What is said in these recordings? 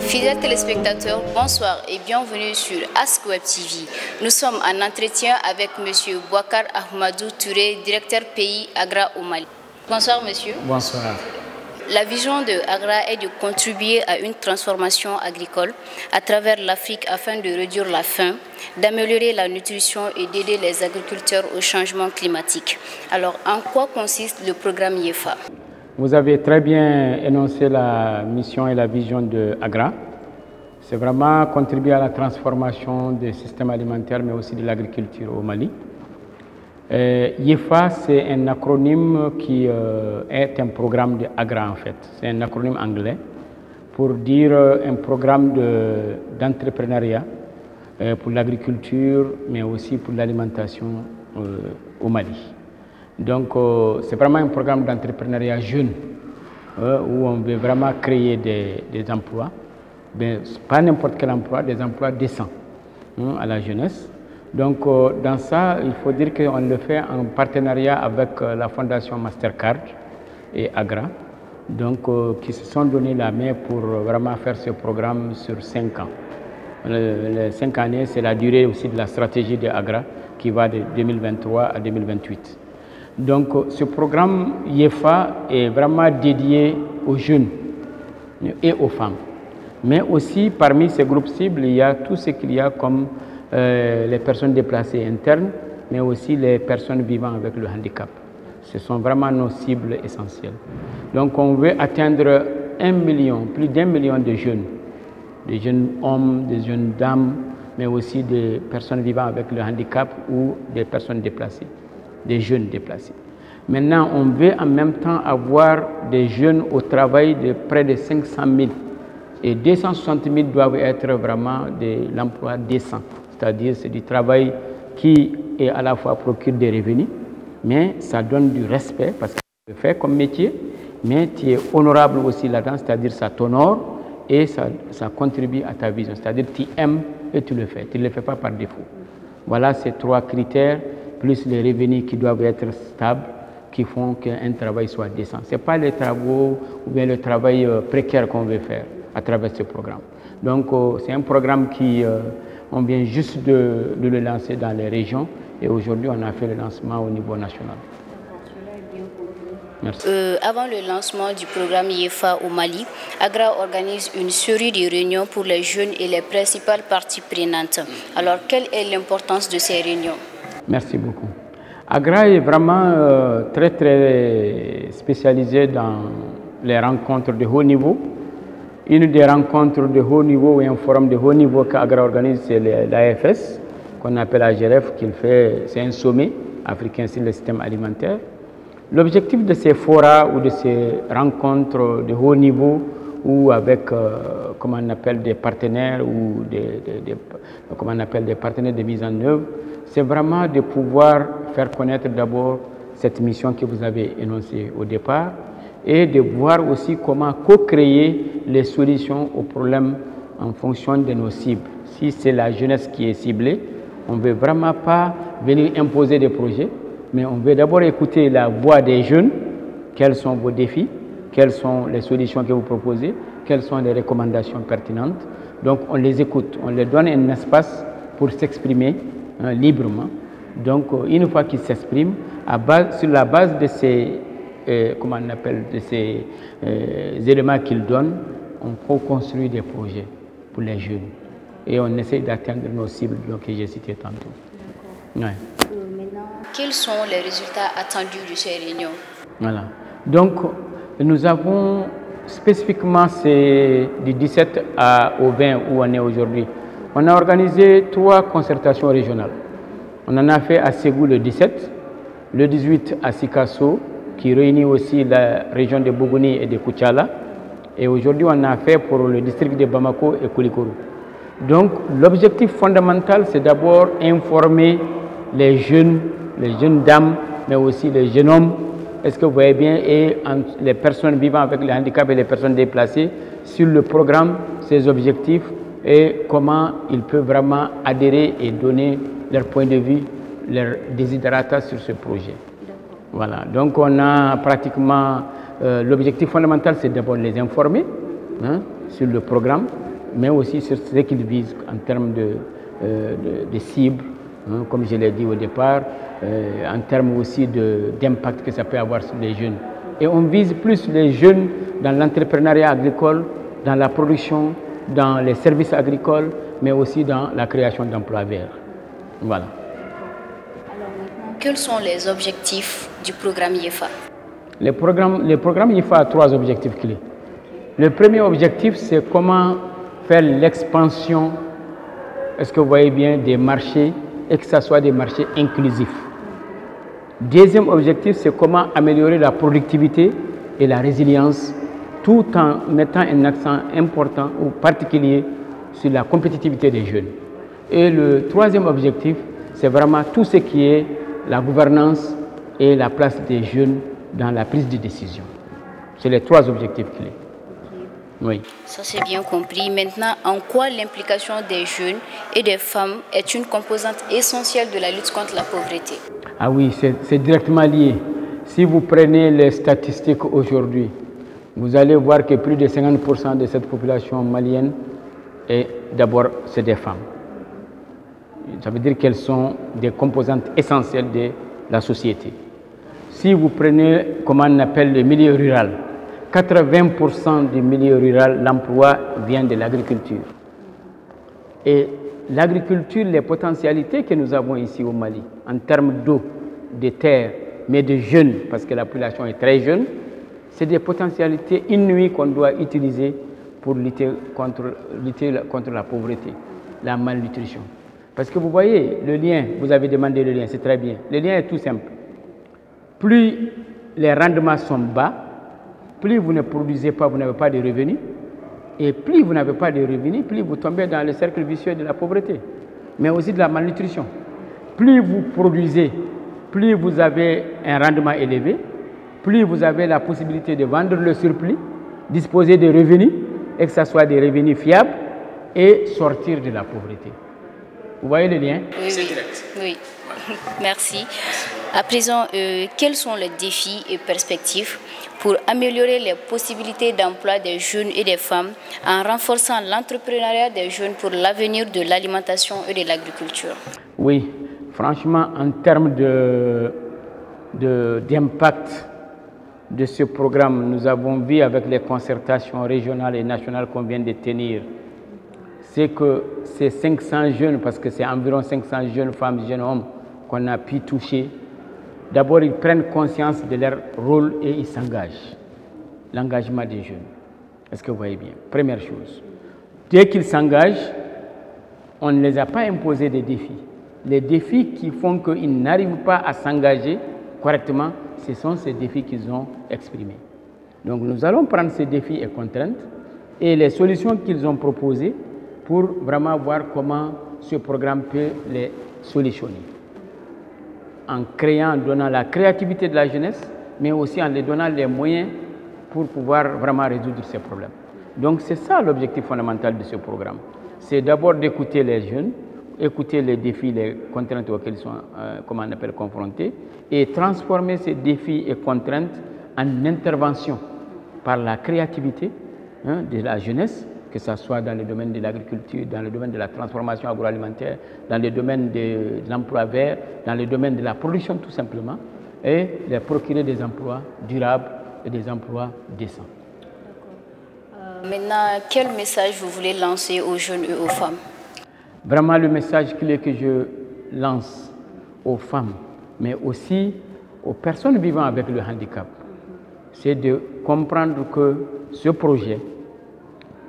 Fidèles téléspectateurs, bonsoir et bienvenue sur Ask Web TV. Nous sommes en entretien avec M. Bouakar Ahmadou Touré, directeur pays Agra au Mali. Bonsoir monsieur. Bonsoir. La vision de Agra est de contribuer à une transformation agricole à travers l'Afrique afin de réduire la faim, d'améliorer la nutrition et d'aider les agriculteurs au changement climatique. Alors, en quoi consiste le programme IEFA? Vous avez très bien énoncé la mission et la vision de Agra. C'est vraiment contribuer à la transformation des systèmes alimentaires, mais aussi de l'agriculture au Mali. IEFA, c'est un acronyme qui est un programme de Agra en fait. C'est un acronyme anglais pour dire un programme d'entrepreneuriat pour l'agriculture, mais aussi pour l'alimentation au Mali. Donc, c'est vraiment un programme d'entrepreneuriat jeune où on veut vraiment créer des emplois, mais pas n'importe quel emploi, des emplois décents à la jeunesse. Donc, dans ça, il faut dire qu'on le fait en partenariat avec la Fondation Mastercard et Agra, donc qui se sont donné la main pour vraiment faire ce programme sur 5 ans. Les 5 années, c'est la durée aussi de la stratégie de Agra qui va de 2023 à 2028. Donc, ce programme IEFA est vraiment dédié aux jeunes et aux femmes. Mais aussi, parmi ces groupes cibles, il y a tout ce qu'il y a comme les personnes déplacées internes, mais aussi les personnes vivant avec le handicap. Ce sont vraiment nos cibles essentielles. Donc, on veut atteindre 1 million, plus d'1 million de jeunes hommes, des jeunes dames, mais aussi des personnes vivant avec le handicap ou des personnes déplacées. Des jeunes déplacés. Maintenant, on veut en même temps avoir des jeunes au travail de près de 500 000 et 260 000 doivent être vraiment de l'emploi décent, c'est-à-dire c'est du travail qui est à la fois procure des revenus, mais ça donne du respect parce que tu le fais comme métier, mais tu es honorable aussi là-dedans, c'est-à-dire ça t'honore et ça contribue à ta vision, c'est-à-dire tu aimes et tu le fais, tu ne le fais pas par défaut. Voilà ces 3 critères plus les revenus qui doivent être stables, qui font qu'un travail soit décent. Ce n'est pas les travaux ou bien le travail précaire qu'on veut faire à travers ce programme. Donc, c'est un programme qui, on vient juste de le lancer dans les régions et aujourd'hui, on a fait le lancement au niveau national. Merci. Avant le lancement du programme IEFA au Mali, Agra organise une série de réunions pour les jeunes et les principales parties prenantes. Alors, quelle est l'importance de ces réunions? Merci beaucoup. Agra est vraiment très spécialisé dans les rencontres de haut niveau. Une des rencontres de haut niveau et un forum de haut niveau qu'Agra organise, c'est l'AFS, qu'on appelle AGRF, qu'il fait, c'est un sommet africain sur le système alimentaire. L'objectif de ces forats ou de ces rencontres de haut niveau ou avec, comment on appelle, des partenaires ou comment on appelle, des partenaires de mise en œuvre, c'est vraiment de pouvoir faire connaître d'abord cette mission que vous avez énoncée au départ et de voir aussi comment co-créer les solutions aux problèmes en fonction de nos cibles. Si c'est la jeunesse qui est ciblée, on ne veut vraiment pas venir imposer des projets, mais on veut d'abord écouter la voix des jeunes, quels sont vos défis, quelles sont les solutions que vous proposez, quelles sont les recommandations pertinentes. Donc on les écoute, on leur donne un espace pour s'exprimer librement. Donc, une fois qu'ils s'expriment, sur la base de ces, comment on appelle, de ces éléments qu'ils donnent, on co-construit des projets pour les jeunes. Et on essaie d'atteindre nos cibles que j'ai citées tantôt. Ouais. Quels sont les résultats attendus de ces réunions? Voilà. Donc, nous avons spécifiquement, c'est du 17 au 20 où on est aujourd'hui. On a organisé 3 concertations régionales. On en a fait à Ségou le 17, le 18 à Sikasso, qui réunit aussi la région de Bougouni et de Koutiala. Et aujourd'hui, on a fait pour le district de Bamako et Koulikoro. Donc, l'objectif fondamental, c'est d'abord informer les jeunes dames, mais aussi les jeunes hommes, est-ce que vous voyez bien, et les personnes vivant avec le handicap et les personnes déplacées, sur le programme, ses objectifs, et comment ils peuvent vraiment adhérer et donner leur point de vue, leur desiderata sur ce projet. Voilà, donc on a pratiquement, l'objectif fondamental c'est d'abord les informer sur le programme, mais aussi sur ce qu'ils visent en termes de cibles, comme je l'ai dit au départ, en termes aussi d'impact que ça peut avoir sur les jeunes. Et on vise plus les jeunes dans l'entrepreneuriat agricole, dans la production, dans les services agricoles, mais aussi dans la création d'emplois verts. Voilà. Alors maintenant, quels sont les objectifs du programme IEFA? Le programme IEFA a 3 objectifs clés. Le premier objectif, c'est comment faire l'expansion, est-ce que vous voyez bien, des marchés, et que ce soit des marchés inclusifs. Deuxième objectif, c'est comment améliorer la productivité et la résilience, tout en mettant un accent important ou particulier sur la compétitivité des jeunes. Et le troisième objectif, c'est vraiment tout ce qui est la gouvernance et la place des jeunes dans la prise de décision. C'est les 3 objectifs clés. Oui. Ça c'est bien compris. Maintenant, en quoi l'implication des jeunes et des femmes est une composante essentielle de la lutte contre la pauvreté? Ah oui, c'est directement lié. Si vous prenez les statistiques aujourd'hui, vous allez voir que plus de 50% de cette population malienne, d'abord, c'est des femmes. Ça veut dire qu'elles sont des composantes essentielles de la société. Si vous prenez, comment on appelle le milieu rural, 80% du milieu rural, l'emploi vient de l'agriculture. Et l'agriculture, les potentialités que nous avons ici au Mali, en termes d'eau, de terre, mais de jeunes, parce que la population est très jeune, c'est des potentialités inouïes qu'on doit utiliser pour lutter contre la pauvreté, la malnutrition. Parce que vous voyez, le lien, vous avez demandé le lien, c'est très bien. Le lien est tout simple. Plus les rendements sont bas, plus vous ne produisez pas, vous n'avez pas de revenus. Et plus vous n'avez pas de revenus, plus vous tombez dans le cercle vicieux de la pauvreté, mais aussi de la malnutrition. Plus vous produisez, plus vous avez un rendement élevé, plus vous avez la possibilité de vendre le surplus, disposer de revenus, et que ce soit des revenus fiables, et sortir de la pauvreté. Vous voyez le lien? Oui, c'est direct. Oui, merci. À présent, quels sont les défis et perspectives pour améliorer les possibilités d'emploi des jeunes et des femmes en renforçant l'entrepreneuriat des jeunes pour l'avenir de l'alimentation et de l'agriculture? Oui, franchement, en termes d'impact de ce programme, nous avons vu avec les concertations régionales et nationales qu'on vient de tenir, c'est que ces 500 jeunes, parce que c'est environ 500 jeunes femmes, jeunes hommes qu'on a pu toucher, d'abord ils prennent conscience de leur rôle et ils s'engagent. L'engagement des jeunes. Est-ce que vous voyez bien? Première chose. Dès qu'ils s'engagent, on ne les a pas imposé des défis. Les défis qui font qu'ils n'arrivent pas à s'engager correctement, ce sont ces défis qu'ils ont exprimés. Donc nous allons prendre ces défis et contraintes et les solutions qu'ils ont proposées pour vraiment voir comment ce programme peut les solutionner. En créant, en donnant la créativité de la jeunesse, mais aussi en les donnant les moyens pour pouvoir vraiment résoudre ces problèmes. Donc c'est ça l'objectif fondamental de ce programme. C'est d'abord d'écouter les jeunes, écouter les défis, les contraintes auxquelles ils sont comment on appelle, confrontés, et transformer ces défis et contraintes en intervention par la créativité de la jeunesse, que ce soit dans le domaine de l'agriculture, dans le domaine de la transformation agroalimentaire, dans le domaine de l'emploi vert, dans le domaine de la production tout simplement, et leur procurer des emplois durables et des emplois décents. Maintenant, quel message vous voulez lancer aux jeunes et aux femmes? Vraiment le message clé que je lance aux femmes, mais aussi aux personnes vivant avec le handicap, c'est de comprendre que ce projet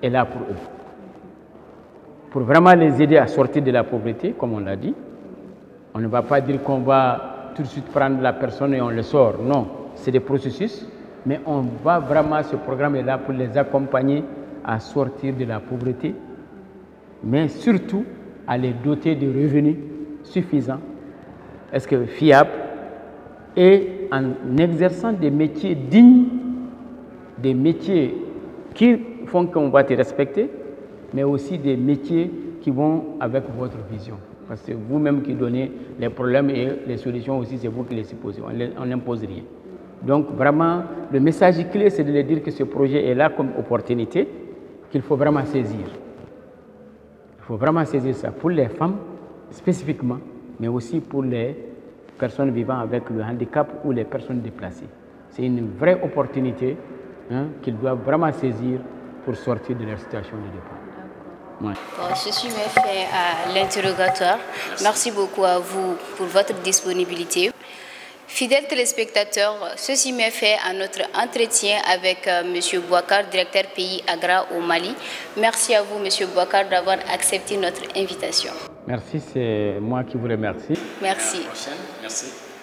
est là pour eux. Pour vraiment les aider à sortir de la pauvreté, comme on l'a dit. On ne va pas dire qu'on va tout de suite prendre la personne et on le sort. Non, c'est des processus, mais on va vraiment, ce programme est là pour les accompagner à sortir de la pauvreté, mais surtout à les doter de revenus suffisants, est-ce que fiables, et en exerçant des métiers dignes, des métiers qui font qu'on va te respecter, mais aussi des métiers qui vont avec votre vision. Parce que vous-même qui donnez les problèmes et les solutions aussi, c'est vous qui les supposez. On n'impose rien. Donc vraiment, le message clé, c'est de leur dire que ce projet est là comme opportunité, qu'il faut vraiment saisir. Il faut vraiment saisir ça pour les femmes spécifiquement, mais aussi pour les personnes vivant avec le handicap ou les personnes déplacées. C'est une vraie opportunité qu'ils doivent vraiment saisir pour sortir de leur situation de départ. Ouais. Ceci met fin à l'interrogatoire. Merci beaucoup à vous pour votre disponibilité. Fidèles téléspectateurs, ceci met fin à notre entretien avec M. Bouakar, directeur pays Agra au Mali. Merci à vous, M. Bouakar, d'avoir accepté notre invitation. Merci, c'est moi qui vous remercie. Merci. Merci.